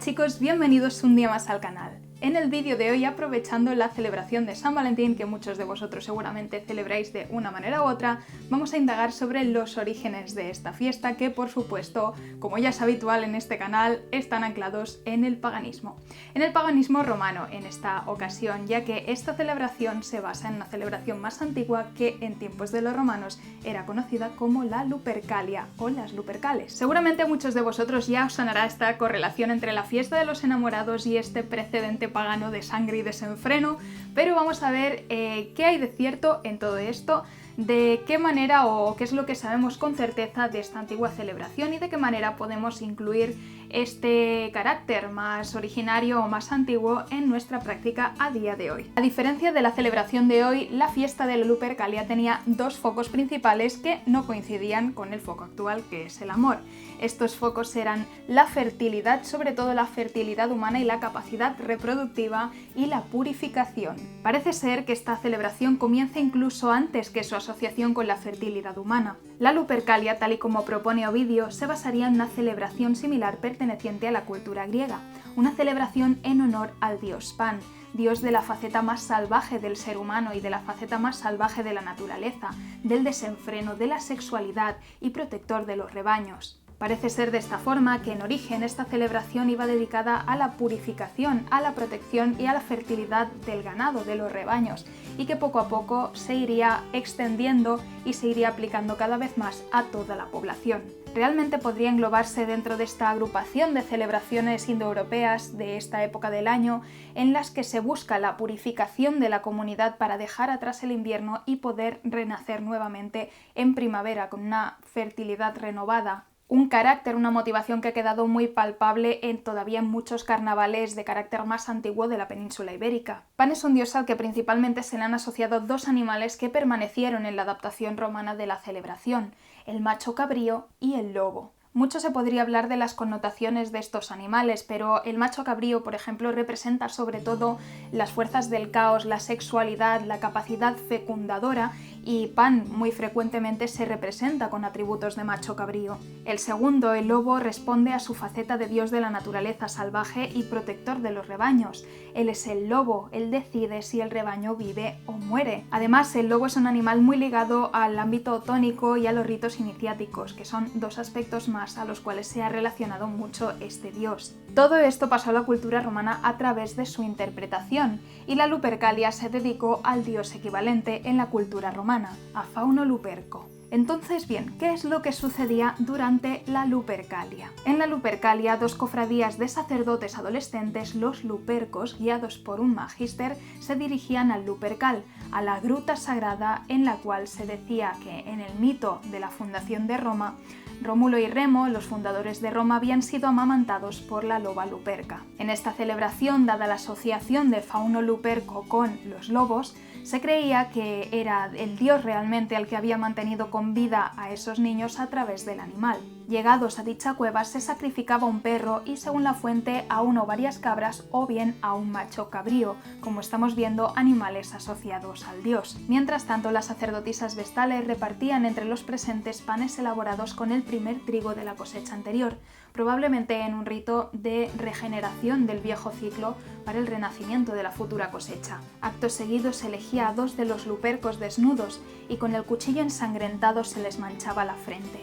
chicos, bienvenidos un día más al canal. En el vídeo de hoy, aprovechando la celebración de San Valentín, que muchos de vosotros seguramente celebráis de una manera u otra, vamos a indagar sobre los orígenes de esta fiesta que, por supuesto, como ya es habitual en este canal, están anclados en el paganismo. En el paganismo romano, en esta ocasión, ya que esta celebración se basa en una celebración más antigua que en tiempos de los romanos era conocida como la Lupercalia o las Lupercales. Seguramente a muchos de vosotros ya os sonará esta correlación entre la fiesta de los enamorados y este precedente pagano de sangre y desenfreno, pero vamos a ver qué hay de cierto en todo esto, de qué manera o qué es lo que sabemos con certeza de esta antigua celebración y de qué manera podemos incluir este carácter más originario o más antiguo en nuestra práctica a día de hoy. A diferencia de la celebración de hoy, la fiesta de la Lupercalia tenía dos focos principales que no coincidían con el foco actual, que es el amor. Estos focos eran la fertilidad, sobre todo la fertilidad humana y la capacidad reproductiva y la purificación. Parece ser que esta celebración comienza incluso antes que su asociación con la fertilidad humana. La Lupercalia, tal y como propone Ovidio, se basaría en una celebración similar perteneciente a la cultura griega, una celebración en honor al dios Pan, dios de la faceta más salvaje del ser humano y de la faceta más salvaje de la naturaleza, del desenfreno, de la sexualidad y protector de los rebaños. Parece ser de esta forma que en origen esta celebración iba dedicada a la purificación, a la protección y a la fertilidad del ganado, de los rebaños, y que poco a poco se iría extendiendo y se iría aplicando cada vez más a toda la población. Realmente podría englobarse dentro de esta agrupación de celebraciones indoeuropeas de esta época del año en las que se busca la purificación de la comunidad para dejar atrás el invierno y poder renacer nuevamente en primavera con una fertilidad renovada. Un carácter, una motivación que ha quedado muy palpable todavía en muchos carnavales de carácter más antiguo de la península ibérica. Pan es un dios al que principalmente se le han asociado dos animales que permanecieron en la adaptación romana de la celebración, el macho cabrío y el lobo. Mucho se podría hablar de las connotaciones de estos animales, pero el macho cabrío, por ejemplo, representa sobre todo las fuerzas del caos, la sexualidad, la capacidad fecundadora, y Pan muy frecuentemente se representa con atributos de macho cabrío. El segundo, el lobo, responde a su faceta de dios de la naturaleza salvaje y protector de los rebaños. Él es el lobo, él decide si el rebaño vive o muere. Además, el lobo es un animal muy ligado al ámbito otónico y a los ritos iniciáticos, que son dos aspectos más a los cuales se ha relacionado mucho este dios. Todo esto pasó a la cultura romana a través de su interpretación, y la Lupercalia se dedicó al dios equivalente en la cultura romana, a Fauno Luperco. Entonces, bien, ¿qué es lo que sucedía durante la Lupercalia? En la Lupercalia, dos cofradías de sacerdotes adolescentes, los Lupercos, guiados por un magíster, se dirigían al Lupercal, a la gruta sagrada en la cual se decía que en el mito de la fundación de Roma, Rómulo y Remo, los fundadores de Roma, habían sido amamantados por la loba Luperca. En esta celebración, dada la asociación de Fauno Luperco con los lobos, se creía que era el dios realmente al que había mantenido con vida a esos niños a través del animal. Llegados a dicha cueva se sacrificaba un perro y, según la fuente, a uno o varias cabras o bien a un macho cabrío, como estamos viendo, animales asociados al dios. Mientras tanto, las sacerdotisas vestales repartían entre los presentes panes elaborados con el primer trigo de la cosecha anterior, probablemente en un rito de regeneración del viejo ciclo para el renacimiento de la futura cosecha. Acto seguido se elegía a dos de los lupercos desnudos y con el cuchillo ensangrentado se les manchaba la frente.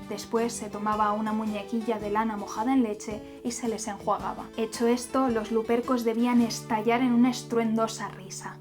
Después se tomaba una muñequilla de lana mojada en leche y se les enjuagaba. Hecho esto, los lupercos debían estallar en una estruendosa risa.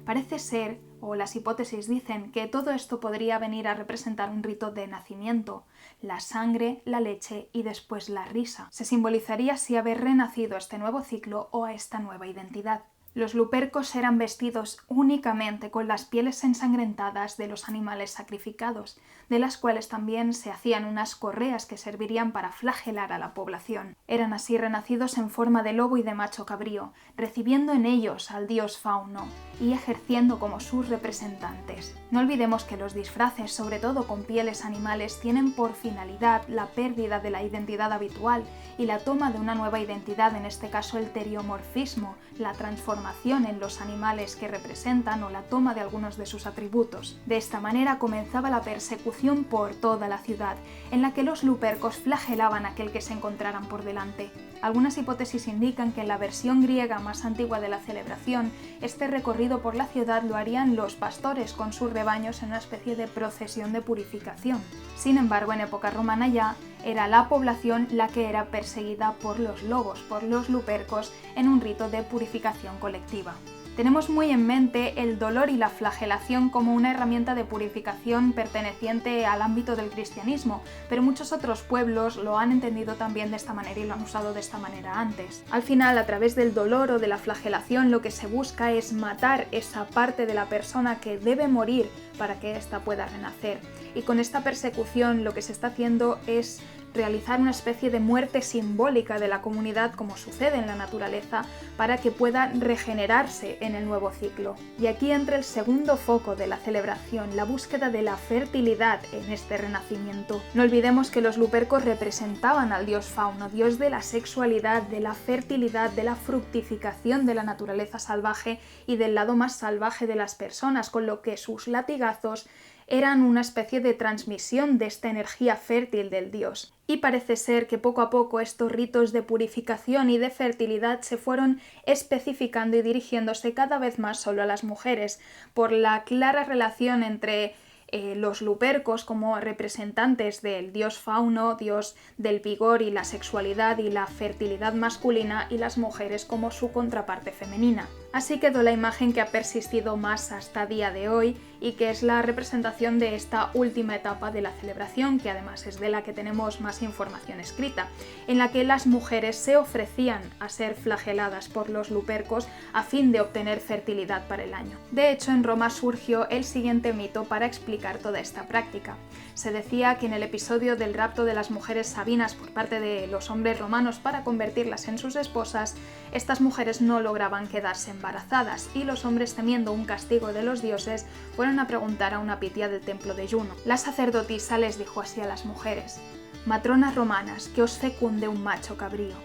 Parece ser, o las hipótesis dicen, que todo esto podría venir a representar un rito de nacimiento, la sangre, la leche y después la risa. Se simbolizaría así haber renacido a este nuevo ciclo o a esta nueva identidad. Los lupercos eran vestidos únicamente con las pieles ensangrentadas de los animales sacrificados, de las cuales también se hacían unas correas que servirían para flagelar a la población. Eran así renacidos en forma de lobo y de macho cabrío, recibiendo en ellos al dios Fauno y ejerciendo como sus representantes. No olvidemos que los disfraces, sobre todo con pieles animales, tienen por finalidad la pérdida de la identidad habitual y la toma de una nueva identidad, en este caso el teriomorfismo, la transformación transformación en los animales que representan o la toma de algunos de sus atributos. De esta manera comenzaba la persecución por toda la ciudad, en la que los lupercos flagelaban a aquel que se encontraran por delante. Algunas hipótesis indican que en la versión griega más antigua de la celebración, este recorrido por la ciudad lo harían los pastores con sus rebaños en una especie de procesión de purificación. Sin embargo, en época romana ya era la población la que era perseguida por los lobos, por los lupercos, en un rito de purificación colectiva. Tenemos muy en mente el dolor y la flagelación como una herramienta de purificación perteneciente al ámbito del cristianismo, pero muchos otros pueblos lo han entendido también de esta manera y lo han usado de esta manera antes. Al final, a través del dolor o de la flagelación, lo que se busca es matar esa parte de la persona que debe morir para que ésta pueda renacer. Y con esta persecución lo que se está haciendo es realizar una especie de muerte simbólica de la comunidad, como sucede en la naturaleza, para que pueda regenerarse en el nuevo ciclo. Y aquí entra el segundo foco de la celebración, la búsqueda de la fertilidad en este renacimiento. No olvidemos que los lupercos representaban al dios Fauno, dios de la sexualidad, de la fertilidad, de la fructificación de la naturaleza salvaje y del lado más salvaje de las personas, con lo que sus latigazos eran una especie de transmisión de esta energía fértil del dios. Y parece ser que poco a poco estos ritos de purificación y de fertilidad se fueron especificando y dirigiéndose cada vez más solo a las mujeres, por la clara relación entre los lupercos como representantes del dios Fauno, dios del vigor y la sexualidad y la fertilidad masculina, y las mujeres como su contraparte femenina. Así quedó la imagen que ha persistido más hasta día de hoy y que es la representación de esta última etapa de la celebración, que además es de la que tenemos más información escrita, en la que las mujeres se ofrecían a ser flageladas por los lupercos a fin de obtener fertilidad para el año. De hecho, en Roma surgió el siguiente mito para explicar toda esta práctica. Se decía que en el episodio del rapto de las mujeres sabinas por parte de los hombres romanos para convertirlas en sus esposas, estas mujeres no lograban quedarse embarazadas y los hombres, temiendo un castigo de los dioses, fueron a preguntar a una pitia del templo de Juno. La sacerdotisa les dijo así a las mujeres: «Matronas romanas, que os fecunde un macho cabrío».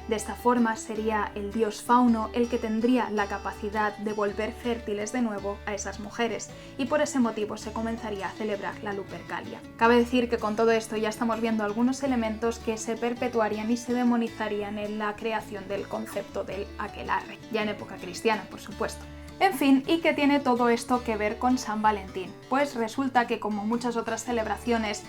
De esta forma sería el dios Fauno el que tendría la capacidad de volver fértiles de nuevo a esas mujeres, y por ese motivo se comenzaría a celebrar la Lupercalia. Cabe decir que con todo esto ya estamos viendo algunos elementos que se perpetuarían y se demonizarían en la creación del concepto del aquelarre, ya en época cristiana, por supuesto. En fin, ¿y qué tiene todo esto que ver con San Valentín? Pues resulta que, como muchas otras celebraciones,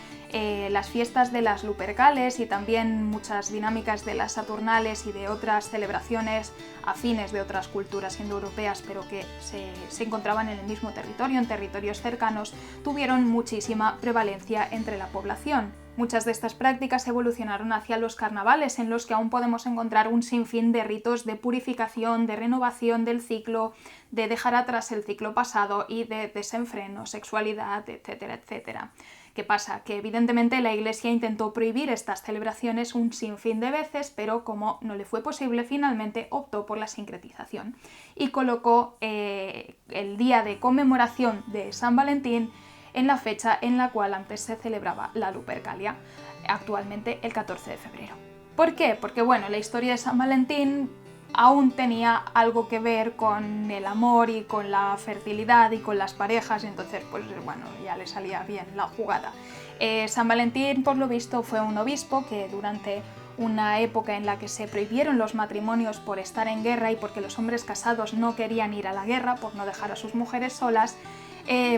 las fiestas de las Lupercales y también muchas dinámicas de las Saturnales y de otras celebraciones afines de otras culturas indoeuropeas, pero que se encontraban en el mismo territorio, en territorios cercanos, tuvieron muchísima prevalencia entre la población. Muchas de estas prácticas evolucionaron hacia los carnavales, en los que aún podemos encontrar un sinfín de ritos de purificación, de renovación del ciclo, de dejar atrás el ciclo pasado y de desenfreno, sexualidad, etcétera, etcétera. ¿Qué pasa? Que evidentemente la Iglesia intentó prohibir estas celebraciones un sinfín de veces, pero como no le fue posible, finalmente optó por la sincretización y colocó el día de conmemoración de San Valentín en la fecha en la cual antes se celebraba la Lupercalia, actualmente el 14 de febrero. ¿Por qué? Porque bueno, la historia de San Valentín aún tenía algo que ver con el amor y con la fertilidad y con las parejas, y entonces pues bueno, ya le salía bien la jugada. San Valentín, por lo visto, fue un obispo que durante una época en la que se prohibieron los matrimonios por estar en guerra y porque los hombres casados no querían ir a la guerra por no dejar a sus mujeres solas,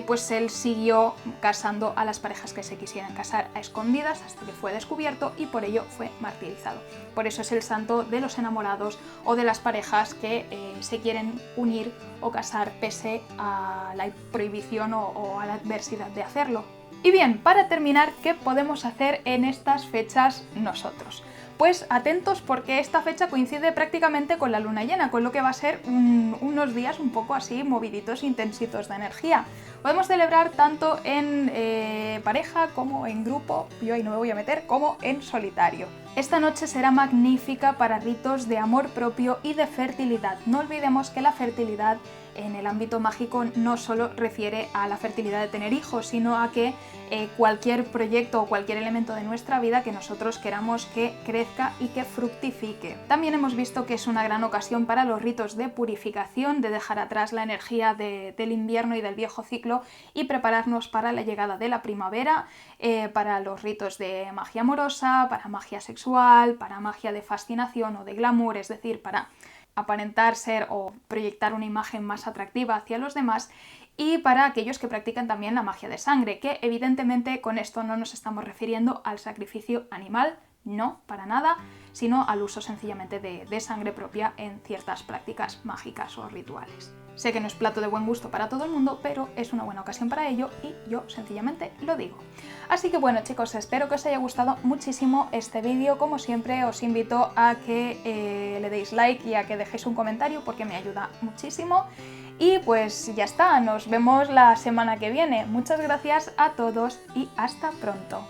pues él siguió casando a las parejas que se quisieran casar a escondidas hasta que fue descubierto y por ello fue martirizado. Por eso es el santo de los enamorados o de las parejas que se quieren unir o casar pese a la prohibición o a la adversidad de hacerlo. Y bien, para terminar, ¿qué podemos hacer en estas fechas nosotros? Pues atentos, porque esta fecha coincide prácticamente con la luna llena, con lo que va a ser unos días un poco así moviditos, intensitos de energía. Podemos celebrar tanto en pareja como en grupo, yo ahí no me voy a meter, como en solitario. Esta noche será magnífica para ritos de amor propio y de fertilidad. No olvidemos que la fertilidad en el ámbito mágico no solo refiere a la fertilidad de tener hijos, sino a que cualquier proyecto o cualquier elemento de nuestra vida que nosotros queramos que crezca y que fructifique. También hemos visto que es una gran ocasión para los ritos de purificación, de dejar atrás la energía del invierno y del viejo ciclo y prepararnos para la llegada de la primavera, para los ritos de magia amorosa, para magia sexual, para magia de fascinación o de glamour, es decir, para aparentar ser o proyectar una imagen más atractiva hacia los demás, y para aquellos que practican también la magia de sangre, que evidentemente con esto no nos estamos refiriendo al sacrificio animal, no, para nada, sino al uso sencillamente de sangre propia en ciertas prácticas mágicas o rituales. Sé que no es plato de buen gusto para todo el mundo, pero es una buena ocasión para ello y yo sencillamente lo digo. Así que bueno, chicos, espero que os haya gustado muchísimo este vídeo. Como siempre, os invito a que le deis like y a que dejéis un comentario porque me ayuda muchísimo. Y pues ya está, nos vemos la semana que viene. Muchas gracias a todos y hasta pronto.